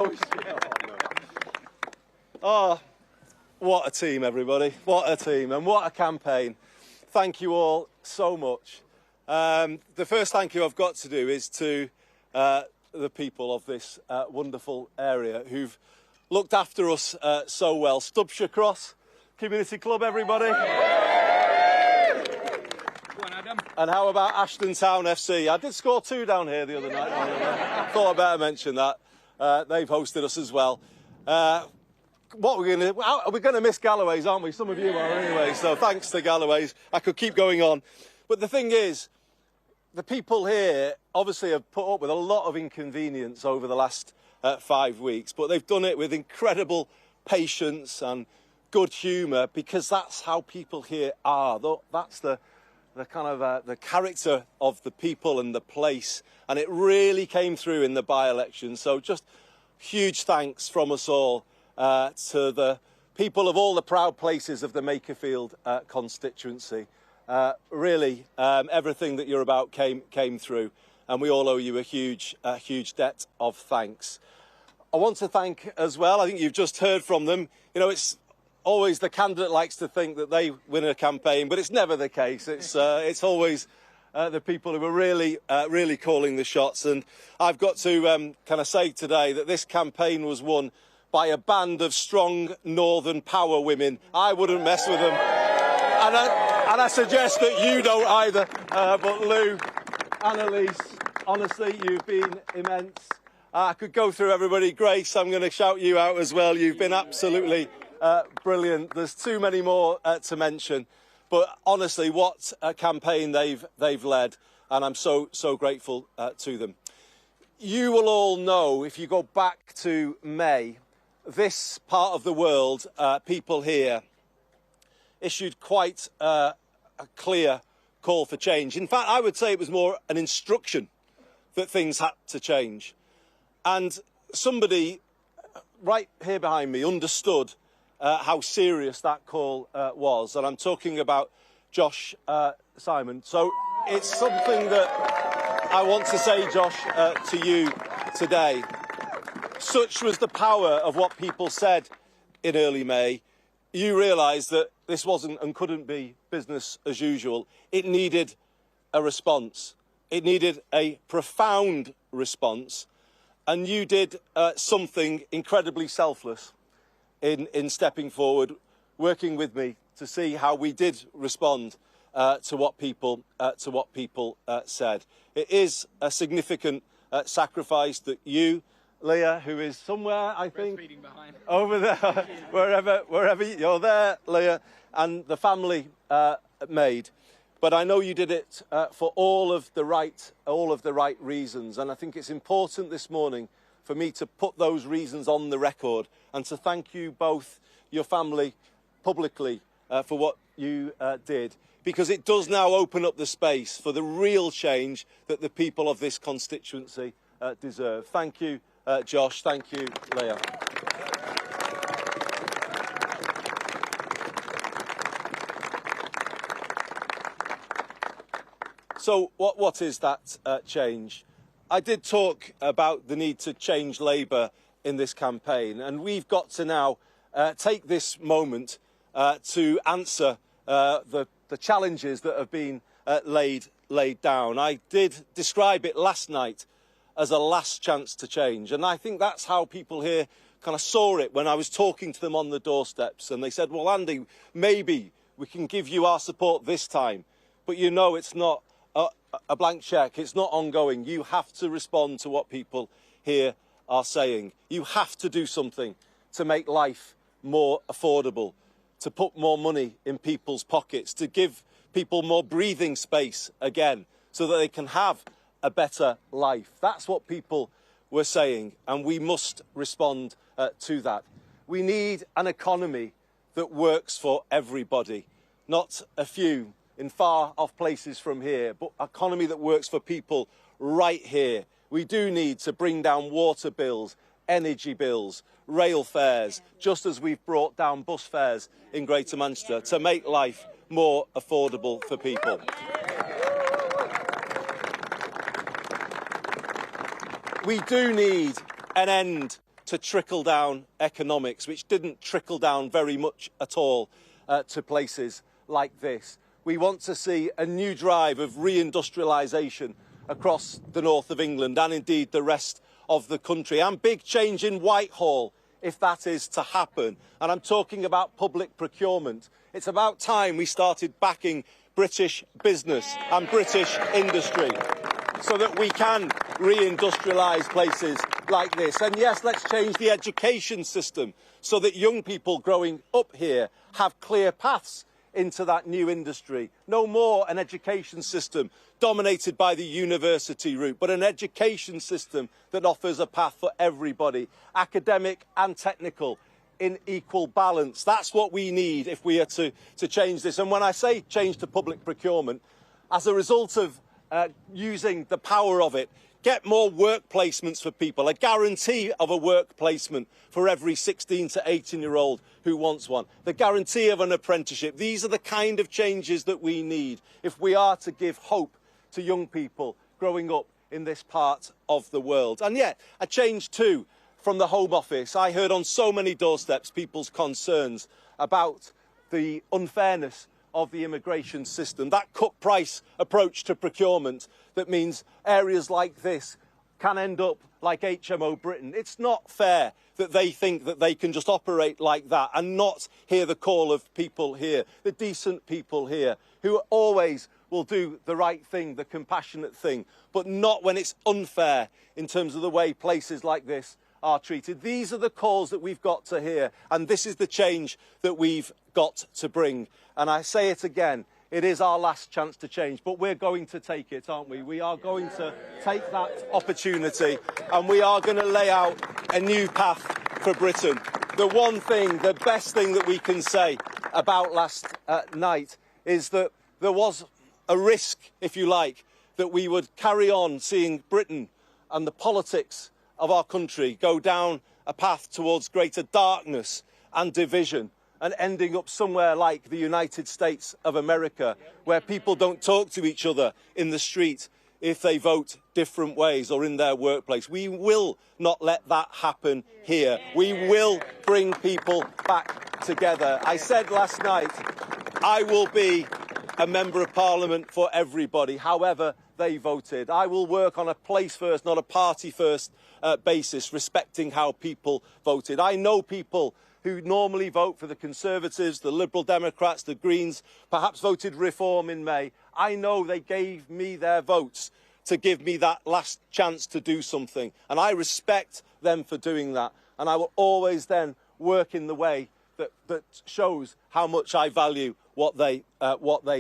Oh, oh, what a team, everybody. What a team and what a campaign. Thank you all so much. The first thank you I've got to do is to the people of this wonderful area who've looked after us so well. Stubshire Cross Community Club, everybody. Go on, Adam. And how about Ashton Town FC? I did score 2 down here the other night. Thought I'd better mention that. They've hosted us as well. What we're going to miss Galloway's, aren't we? Some of you are anyway, so thanks to Galloway's. I could keep going on. But the thing is, the people here obviously have put up with a lot of inconvenience over the last 5 weeks, but they've done it with incredible patience and good humour, because that's how people here are. That's the kind of the character of the people and the place, and it really came through in the by-election. So just huge thanks from us all to the people of all the proud places of the Makerfield constituency. Really, everything that you're about came through, and we all owe you a huge debt of thanks. I want to thank as well, I think you've just heard from them, you know, it's always the candidate likes to think that they win a campaign, but it's never the case. It's always the people who are really calling the shots. And I've got to kind of say today that this campaign was won by a band of strong Northern power women. I wouldn't mess with them. And I suggest that you don't either. But Lou, Annalise, honestly, you've been immense. I could go through everybody. Grace, I'm going to shout you out as well. You've been absolutely brilliant. There's too many more to mention. But honestly, what a campaign they've led. And I'm so grateful to them. You will all know, if you go back to May, this part of the world, people here, issued quite a clear call for change. In fact, I would say it was more an instruction that things had to change. And somebody right here behind me understood how serious that call was. And I'm talking about Josh Simon. So it's something that I want to say, Josh, to you today. Such was the power of what people said in early May. You realised that this wasn't and couldn't be business as usual. It needed a response. It needed a profound response. And you did something incredibly selfless in stepping forward, working with me to see how we did respond to what people said. It is a significant sacrifice that you, Leah, who is somewhere, I think, over there, wherever you're there, Leah, and the family made. But I know you did it for all of the right reasons, and I think it's important this morning for me to put those reasons on the record and to thank you both, your family, publicly for what you did, because it does now open up the space for the real change that the people of this constituency deserve. Thank you, Josh. Thank you, Leah. So what is that change? I did talk about the need to change Labour in this campaign, and we've got to now take this moment to answer the challenges that have been laid down. I did describe it last night as a last chance to change, and I think that's how people here kind of saw it when I was talking to them on the doorsteps, and they said, well, Andy, maybe we can give you our support this time, but you know it's not a blank cheque, it's not ongoing. You have to respond to what people here are saying. You have to do something to make life more affordable, to put more money in people's pockets, to give people more breathing space again so that they can have a better life. That's what people were saying, and we must respond to that. We need an economy that works for everybody, not a few in far off places from here, but an economy that works for people right here. We do need to bring down water bills, energy bills, rail fares, just as we've brought down bus fares in Greater Manchester to make life more affordable for people. We do need an end to trickle-down economics, which didn't trickle down very much at all to places like this. We want to see a new drive of reindustrialisation across the north of England and indeed the rest of the country, and big change in Whitehall if that is to happen. And I'm talking about public procurement. It's about time we started backing British business and British industry so that we can reindustrialise places like this. And yes, let's change the education system so that young people growing up here have clear paths into that new industry. No more an education system dominated by the university route, but an education system that offers a path for everybody, academic and technical, in equal balance. That's what we need if we are to change this. And when I say change to public procurement, as a result of using the power of it, get more work placements for people, a guarantee of a work placement for every 16 to 18-year-old who wants one, the guarantee of an apprenticeship. These are the kind of changes that we need if we are to give hope to young people growing up in this part of the world. And yet, a change too from the Home Office. I heard on so many doorsteps people's concerns about the unfairness of the immigration system, that cut-price approach to procurement that means areas like this can end up like HMO Britain. It's not fair that they think that they can just operate like that and not hear the call of people here, the decent people here, who always will do the right thing, the compassionate thing, but not when it's unfair in terms of the way places like this are treated. These are the calls that we've got to hear, and this is the change that we've got to bring. And I say it again, it is our last chance to change, but we're going to take it, aren't we? We are going to take that opportunity, and we are going to lay out a new path for Britain. The one thing, the best thing that we can say about last night is that there was a risk, if you like, that we would carry on seeing Britain and the politics of our country go down a path towards greater darkness and division, and ending up somewhere like the United States of America, where people don't talk to each other in the street if they vote different ways or in their workplace. We will not let that happen here. We will bring people back together. I said last night, I will be a member of Parliament for everybody, however they voted. I will work on a place first, not a party first basis, respecting how people voted. I know people who normally vote for the Conservatives, the Liberal Democrats, the Greens, perhaps voted Reform in May. I know they gave me their votes to give me that last chance to do something, and I respect them for doing that. And I will always then work in the way that shows how much I value what they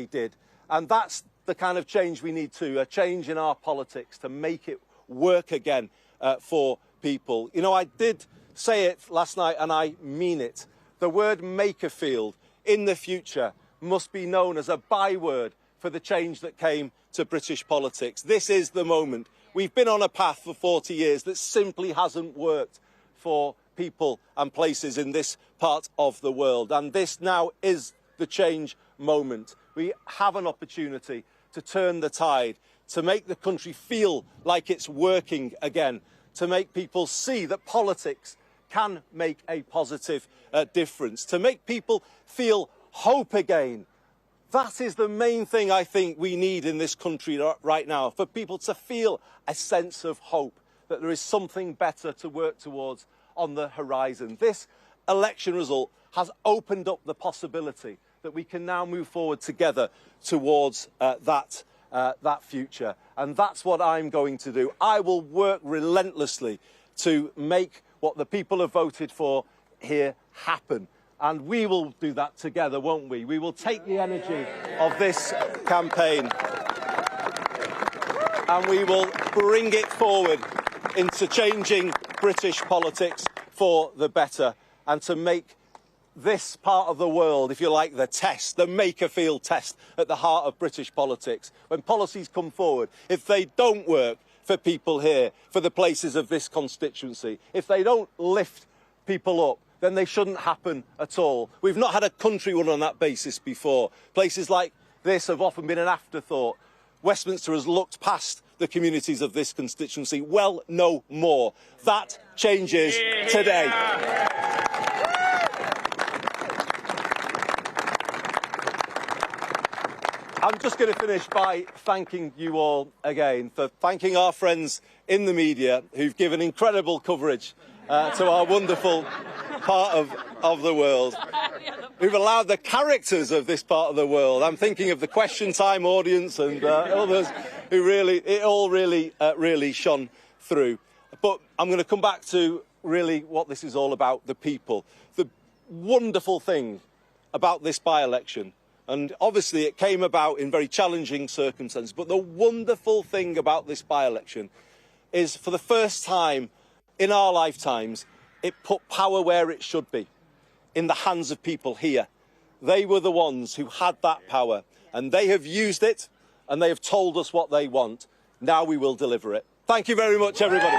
did. And that's the kind of change we need to, a change in our politics to make it work again for people. You know, I did say it last night and I mean it. The word Makerfield in the future must be known as a byword for the change that came to British politics. This is the moment. We've been on a path for 40 years that simply hasn't worked for people and places in this part of the world. And this now is the change moment. We have an opportunity to turn the tide, to make the country feel like it's working again, to make people see that politics can make a positive difference, to make people feel hope again. That is the main thing I think we need in this country right now, for people to feel a sense of hope, that there is something better to work towards on the horizon. This election result has opened up the possibility that we can now move forward together towards that future. And that's what I'm going to do. I will work relentlessly to make what the people have voted for here happen. And we will do that together, won't we? We will take the energy of this campaign and we will bring it forward into changing British politics for the better, and to make this part of the world, if you like, the test, the Makerfield test at the heart of British politics. When policies come forward, if they don't work for people here, for the places of this constituency, if they don't lift people up, then they shouldn't happen at all. We've not had a country run on that basis before. Places like this have often been an afterthought. Westminster has looked past the communities of this constituency. Well, no more. That changes today. I'm just going to finish by thanking you all again for thanking our friends in the media who've given incredible coverage to our wonderful part of the world, who've allowed the characters of this part of the world. I'm thinking of the Question Time audience and others who really shone through. But I'm going to come back to really what this is all about, the people. The wonderful thing about this by-election, and obviously it came about in very challenging circumstances, but the wonderful thing about this by-election is for the first time in our lifetimes, it put power where it should be, in the hands of people here. They were the ones who had that power, and they have used it, and they have told us what they want. Now we will deliver it. Thank you very much, everybody.